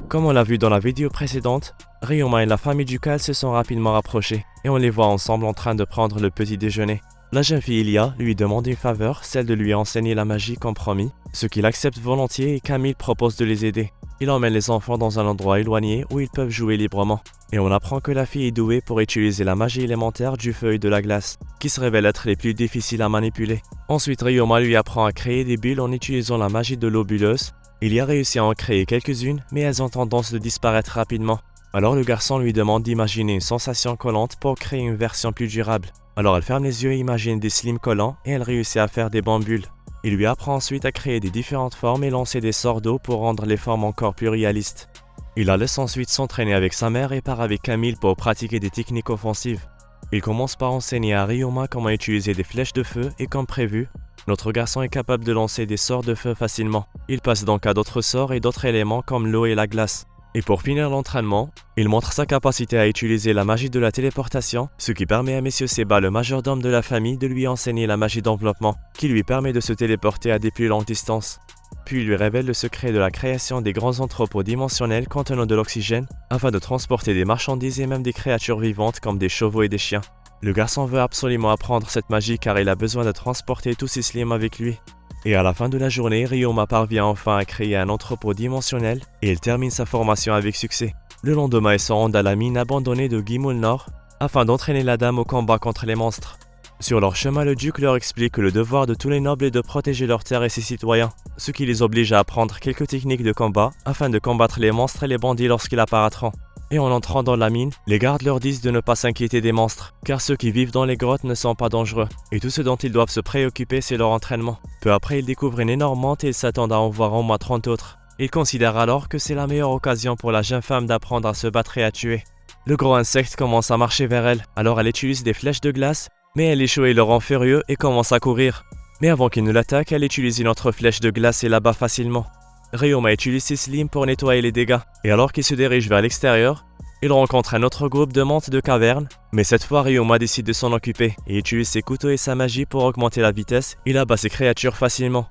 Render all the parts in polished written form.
Comme on l'a vu dans la vidéo précédente, Ryoma et la famille ducale se sont rapidement rapprochés et on les voit ensemble en train de prendre le petit déjeuner. La jeune fille Ilia lui demande une faveur, celle de lui enseigner la magie comme promis, ce qu'il accepte volontiers et Camille propose de les aider. Il emmène les enfants dans un endroit éloigné où ils peuvent jouer librement. Et on apprend que la fille est douée pour utiliser la magie élémentaire du feu et de la glace, qui se révèlent être les plus difficiles à manipuler. Ensuite, Ryoma lui apprend à créer des bulles en utilisant la magie de l'eau bulleuse. Il y a réussi à en créer quelques-unes, mais elles ont tendance de disparaître rapidement. Alors le garçon lui demande d'imaginer une sensation collante pour créer une version plus durable. Alors elle ferme les yeux et imagine des slimes collants et elle réussit à faire des bambules. Il lui apprend ensuite à créer des différentes formes et lancer des sorts d'eau pour rendre les formes encore plus réalistes. Il la laisse ensuite s'entraîner avec sa mère et part avec Camille pour pratiquer des techniques offensives. Il commence par enseigner à Ryoma comment utiliser des flèches de feu et comme prévu, notre garçon est capable de lancer des sorts de feu facilement. Il passe donc à d'autres sorts et d'autres éléments comme l'eau et la glace. Et pour finir l'entraînement, il montre sa capacité à utiliser la magie de la téléportation, ce qui permet à Monsieur Seba, le majordome de la famille, de lui enseigner la magie d'enveloppement, qui lui permet de se téléporter à des plus longues distances. Puis il lui révèle le secret de la création des grands entrepôts dimensionnels contenant de l'oxygène, afin de transporter des marchandises et même des créatures vivantes comme des chevaux et des chiens. Le garçon veut absolument apprendre cette magie car il a besoin de transporter tous ses slimes avec lui. Et à la fin de la journée, Ryoma parvient enfin à créer un entrepôt dimensionnel et il termine sa formation avec succès. Le lendemain, ils se rendent à la mine abandonnée de Gimul Nord afin d'entraîner la dame au combat contre les monstres. Sur leur chemin, le duc leur explique que le devoir de tous les nobles est de protéger leur terre et ses citoyens, ce qui les oblige à apprendre quelques techniques de combat afin de combattre les monstres et les bandits lorsqu'ils apparaîtront. Et en entrant dans la mine, les gardes leur disent de ne pas s'inquiéter des monstres, car ceux qui vivent dans les grottes ne sont pas dangereux, et tout ce dont ils doivent se préoccuper c'est leur entraînement. Peu après, ils découvrent une énorme menthe et ils s'attendent à en voir au moins 30 autres. Ils considèrent alors que c'est la meilleure occasion pour la jeune femme d'apprendre à se battre et à tuer. Le gros insecte commence à marcher vers elle, alors elle utilise des flèches de glace, mais elle échoue et le rend furieux et commence à courir. Mais avant qu'il ne l'attaque, elle utilise une autre flèche de glace et l'abat facilement. Ryoma utilise ses slimes pour nettoyer les dégâts, et alors qu'il se dirige vers l'extérieur, il rencontre un autre groupe de menthes de caverne, mais cette fois Ryoma décide de s'en occuper et utilise ses couteaux et sa magie pour augmenter la vitesse et abat ses créatures facilement.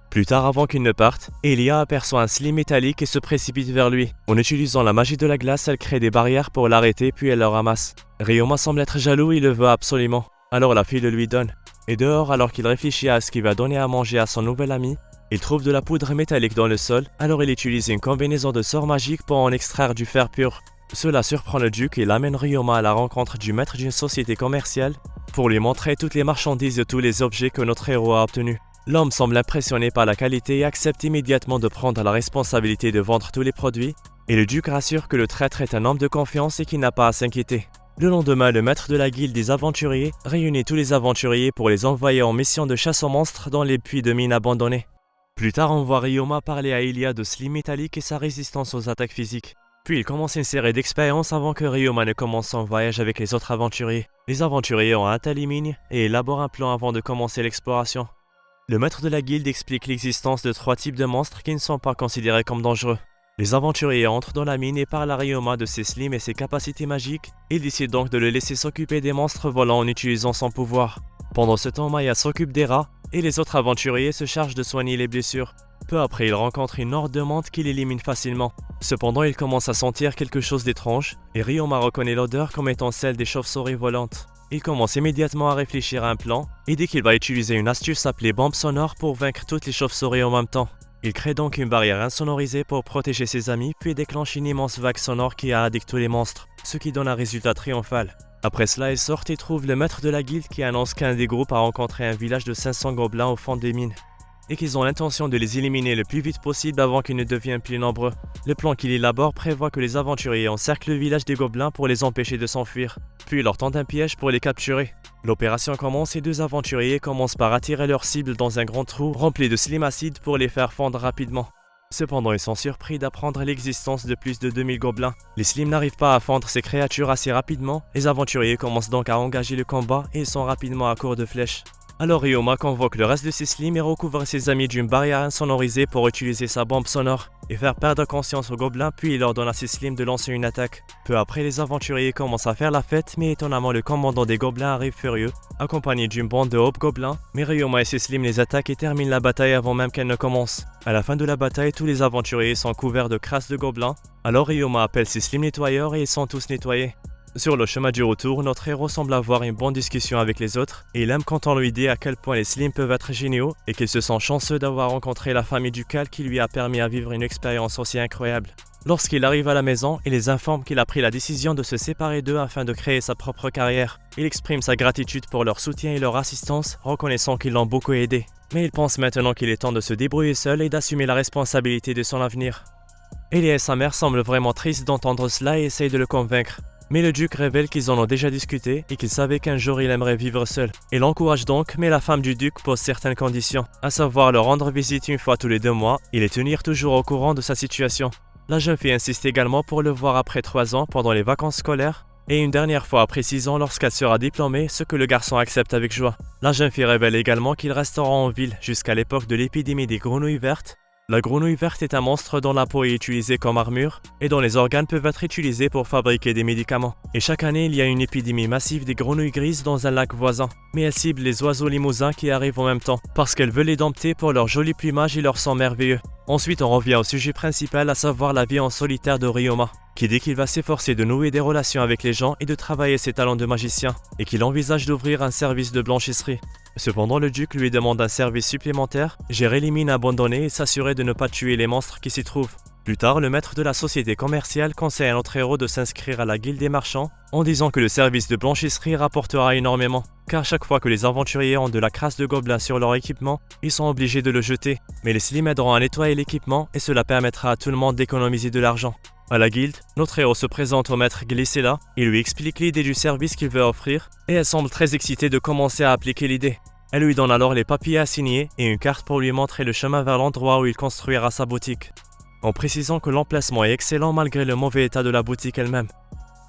Plus tard, avant qu'il ne parte, Elia aperçoit un slime métallique et se précipite vers lui. En utilisant la magie de la glace, elle crée des barrières pour l'arrêter puis elle le ramasse. Ryoma semble être jaloux et le veut absolument, alors la fille le lui donne. Et dehors, alors qu'il réfléchit à ce qu'il va donner à manger à son nouvel ami, il trouve de la poudre métallique dans le sol, alors il utilise une combinaison de sorts magiques pour en extraire du fer pur. Cela surprend le duc et l'amène Ryoma à la rencontre du maître d'une société commerciale pour lui montrer toutes les marchandises et tous les objets que notre héros a obtenus. L'homme semble impressionné par la qualité et accepte immédiatement de prendre la responsabilité de vendre tous les produits, et le duc rassure que le traître est un homme de confiance et qu'il n'a pas à s'inquiéter. Le lendemain, le maître de la guilde des aventuriers réunit tous les aventuriers pour les envoyer en mission de chasse aux monstres dans les puits de mines abandonnés. Plus tard, on voit Ryoma parler à Ilia de slim métallique et sa résistance aux attaques physiques. Puis il commence une série d'expériences avant que Ryoma ne commence son voyage avec les autres aventuriers. Les aventuriers ont atteint les mines et élaborent un plan avant de commencer l'exploration. Le maître de la guilde explique l'existence de 3 types de monstres qui ne sont pas considérés comme dangereux. Les aventuriers entrent dans la mine et parlent à Ryoma de ses slimes et ses capacités magiques. Ils décident donc de le laisser s'occuper des monstres volants en utilisant son pouvoir. Pendant ce temps, Maya s'occupe des rats et les autres aventuriers se chargent de soigner les blessures. Peu après, il rencontre une horde de menthes qui l'élimine facilement. Cependant, il commence à sentir quelque chose d'étrange et Ryoma reconnaît l'odeur comme étant celle des chauves-souris volantes. Il commence immédiatement à réfléchir à un plan et dit qu'il va utiliser une astuce appelée bombe sonore pour vaincre toutes les chauves-souris en même temps. Il crée donc une barrière insonorisée pour protéger ses amis puis déclenche une immense vague sonore qui éradique tous les monstres, ce qui donne un résultat triomphal. Après cela, il sort et trouve le maître de la guilde qui annonce qu'un des groupes a rencontré un village de 500 gobelins au fond des mines et qu'ils ont l'intention de les éliminer le plus vite possible avant qu'ils ne deviennent plus nombreux. Le plan qu'il élabore prévoit que les aventuriers encerclent le village des gobelins pour les empêcher de s'enfuir, puis il leur tend un piège pour les capturer. L'opération commence et 2 aventuriers commencent par attirer leur cible dans un grand trou rempli de slim acide pour les faire fondre rapidement. Cependant, ils sont surpris d'apprendre l'existence de plus de 2000 gobelins. Les slims n'arrivent pas à fondre ces créatures assez rapidement, les aventuriers commencent donc à engager le combat et ils sont rapidement à court de flèches. Alors Ryoma convoque le reste de ses slims et recouvre ses amis d'une barrière insonorisée pour utiliser sa bombe sonore. et faire perdre conscience aux gobelins, puis il ordonne à ses Slim de lancer une attaque. Peu après, les aventuriers commencent à faire la fête, mais étonnamment le commandant des gobelins arrive furieux, accompagné d'une bande de hobgoblins, mais Ryoma et ses Slim les attaquent et terminent la bataille avant même qu'elle ne commence. À la fin de la bataille, tous les aventuriers sont couverts de crasse de gobelins, alors Ryoma appelle ses Slim nettoyeurs et ils sont tous nettoyés. Sur le chemin du retour, notre héros semble avoir une bonne discussion avec les autres et il aime quand on lui dit à quel point les Slim peuvent être géniaux et qu'il se sent chanceux d'avoir rencontré la famille du Cal qui lui a permis à vivre une expérience aussi incroyable. Lorsqu'il arrive à la maison, il les informe qu'il a pris la décision de se séparer d'eux afin de créer sa propre carrière. Il exprime sa gratitude pour leur soutien et leur assistance, reconnaissant qu'ils l'ont beaucoup aidé. Mais il pense maintenant qu'il est temps de se débrouiller seul et d'assumer la responsabilité de son avenir. Elia et sa mère semblent vraiment tristes d'entendre cela et essayent de le convaincre. Mais le duc révèle qu'ils en ont déjà discuté et qu'il savait qu'un jour il aimerait vivre seul. Il l'encourage donc, mais la femme du duc pose certaines conditions, à savoir leur rendre visite une fois tous les 2 mois et les tenir toujours au courant de sa situation. La jeune fille insiste également pour le voir après 3 ans pendant les vacances scolaires et une dernière fois après 6 ans lorsqu'elle sera diplômée, ce que le garçon accepte avec joie. La jeune fille révèle également qu'ils resteront en ville jusqu'à l'époque de l'épidémie des grenouilles vertes. La grenouille verte est un monstre dont la peau est utilisée comme armure et dont les organes peuvent être utilisés pour fabriquer des médicaments. Et chaque année, il y a une épidémie massive des grenouilles grises dans un lac voisin. Mais elle cible les oiseaux limousins qui arrivent en même temps, parce qu'elle veut les dompter pour leur joli plumage et leur sang merveilleux. Ensuite, on revient au sujet principal, à savoir la vie en solitaire de Ryoma, qui dit qu'il va s'efforcer de nouer des relations avec les gens et de travailler ses talents de magicien, et qu'il envisage d'ouvrir un service de blanchisserie. Cependant, le duc lui demande un service supplémentaire, gérer les mines abandonnées et s'assurer de ne pas tuer les monstres qui s'y trouvent. Plus tard, le maître de la société commerciale conseille à notre héros de s'inscrire à la guilde des marchands en disant que le service de blanchisserie rapportera énormément, car chaque fois que les aventuriers ont de la crasse de gobelins sur leur équipement, ils sont obligés de le jeter, mais les Slim aideront à nettoyer l'équipement et cela permettra à tout le monde d'économiser de l'argent. À la guilde, notre héros se présente au maître Glycella et lui explique l'idée du service qu'il veut offrir et elle semble très excitée de commencer à appliquer l'idée. Elle lui donne alors les papiers à signer et une carte pour lui montrer le chemin vers l'endroit où il construira sa boutique, en précisant que l'emplacement est excellent malgré le mauvais état de la boutique elle-même.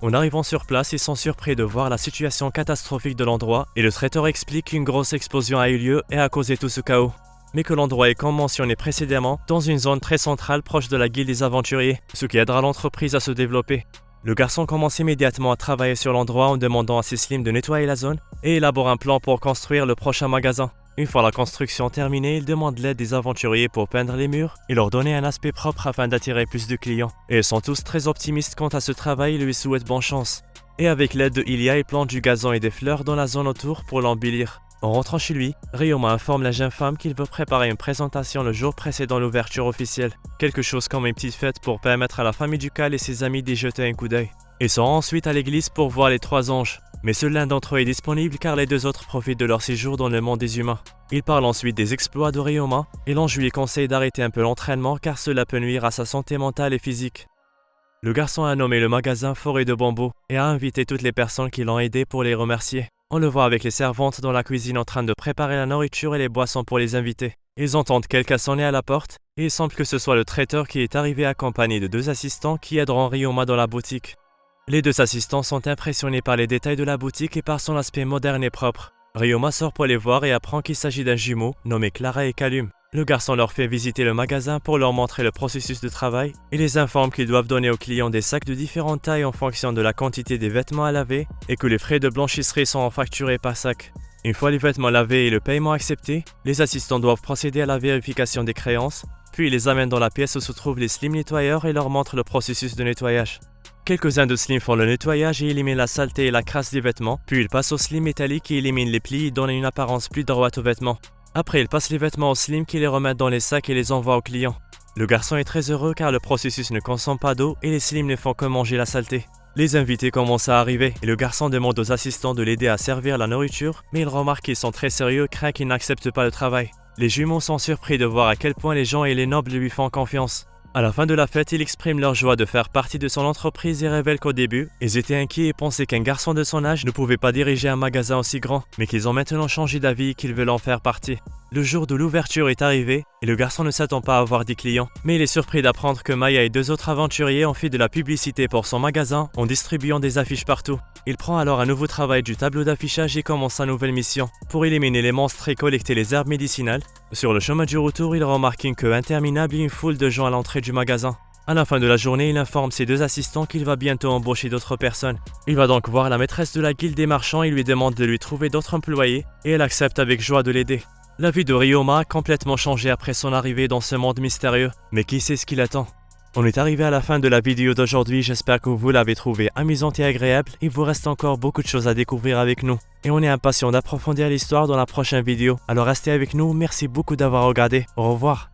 En arrivant sur place, ils sont surpris de voir la situation catastrophique de l'endroit et le traiteur explique qu'une grosse explosion a eu lieu et a causé tout ce chaos, mais que l'endroit est comme mentionné précédemment dans une zone très centrale proche de la guilde des aventuriers, ce qui aidera l'entreprise à se développer. Le garçon commence immédiatement à travailler sur l'endroit en demandant à ses Slim de nettoyer la zone et élabore un plan pour construire le prochain magasin. Une fois la construction terminée, il demande l'aide des aventuriers pour peindre les murs et leur donner un aspect propre afin d'attirer plus de clients. Et ils sont tous très optimistes quant à ce travail et lui souhaitent bonne chance. Et avec l'aide de Ilia, il plante du gazon et des fleurs dans la zone autour pour l'embellir. En rentrant chez lui, Ryoma informe la jeune femme qu'il veut préparer une présentation le jour précédant l'ouverture officielle, quelque chose comme une petite fête pour permettre à la famille du Cal et ses amis d'y jeter un coup d'œil. Ils sont ensuite à l'église pour voir les 3 anges, mais seul l'un d'entre eux est disponible car les 2 autres profitent de leur séjour dans le monde des humains. Ils parlent ensuite des exploits de Ryoma et l'ange lui conseille d'arrêter un peu l'entraînement car cela peut nuire à sa santé mentale et physique. Le garçon a nommé le magasin Forêt de Bambou et a invité toutes les personnes qui l'ont aidé pour les remercier. On le voit avec les servantes dans la cuisine en train de préparer la nourriture et les boissons pour les invités. Ils entendent quelqu'un sonner à la porte et il semble que ce soit le traiteur qui est arrivé accompagné de 2 assistants qui aideront Ryoma dans la boutique. Les 2 assistants sont impressionnés par les détails de la boutique et par son aspect moderne et propre. Ryoma sort pour les voir et apprend qu'il s'agit d'un jumeau nommé Clara et Calum. Le garçon leur fait visiter le magasin pour leur montrer le processus de travail et les informe qu'ils doivent donner aux clients des sacs de différentes tailles en fonction de la quantité des vêtements à laver et que les frais de blanchisserie sont facturés par sac. Une fois les vêtements lavés et le paiement accepté, les assistants doivent procéder à la vérification des créances, puis ils les amènent dans la pièce où se trouvent les Slim nettoyeurs et leur montrent le processus de nettoyage. Quelques-uns de Slim font le nettoyage et éliminent la saleté et la crasse des vêtements, puis ils passent au Slim métallique qui élimine les plis et donne une apparence plus droite aux vêtements. Après, ils passent les vêtements aux Slim qui les remettent dans les sacs et les envoient aux clients. Le garçon est très heureux car le processus ne consomme pas d'eau et les Slim ne font que manger la saleté. Les invités commencent à arriver et le garçon demande aux assistants de l'aider à servir la nourriture, mais il remarque qu'ils sont très sérieux et craint qu'ils n'acceptent pas le travail. Les jumeaux sont surpris de voir à quel point les gens et les nobles lui font confiance. À la fin de la fête, ils expriment leur joie de faire partie de son entreprise et révèlent qu'au début, ils étaient inquiets et pensaient qu'un garçon de son âge ne pouvait pas diriger un magasin aussi grand, mais qu'ils ont maintenant changé d'avis et qu'ils veulent en faire partie. Le jour de l'ouverture est arrivé et le garçon ne s'attend pas à avoir des clients, mais il est surpris d'apprendre que Maya et 2 autres aventuriers ont fait de la publicité pour son magasin en distribuant des affiches partout. Il prend alors un nouveau travail du tableau d'affichage et commence sa nouvelle mission. Pour éliminer les monstres et collecter les herbes médicinales, Sur le chemin du retour, il remarque une queue interminable et une foule de gens à l'entrée du magasin. À la fin de la journée, il informe ses 2 assistants qu'il va bientôt embaucher d'autres personnes. Il va donc voir la maîtresse de la guilde des marchands et lui demande de lui trouver d'autres employés, et elle accepte avec joie de l'aider. La vie de Ryoma a complètement changé après son arrivée dans ce monde mystérieux, mais qui sait ce qui l'attend? On est arrivé à la fin de la vidéo d'aujourd'hui, j'espère que vous l'avez trouvée amusante et agréable. Il vous reste encore beaucoup de choses à découvrir avec nous. Et on est impatient d'approfondir l'histoire dans la prochaine vidéo. Alors restez avec nous, merci beaucoup d'avoir regardé, au revoir.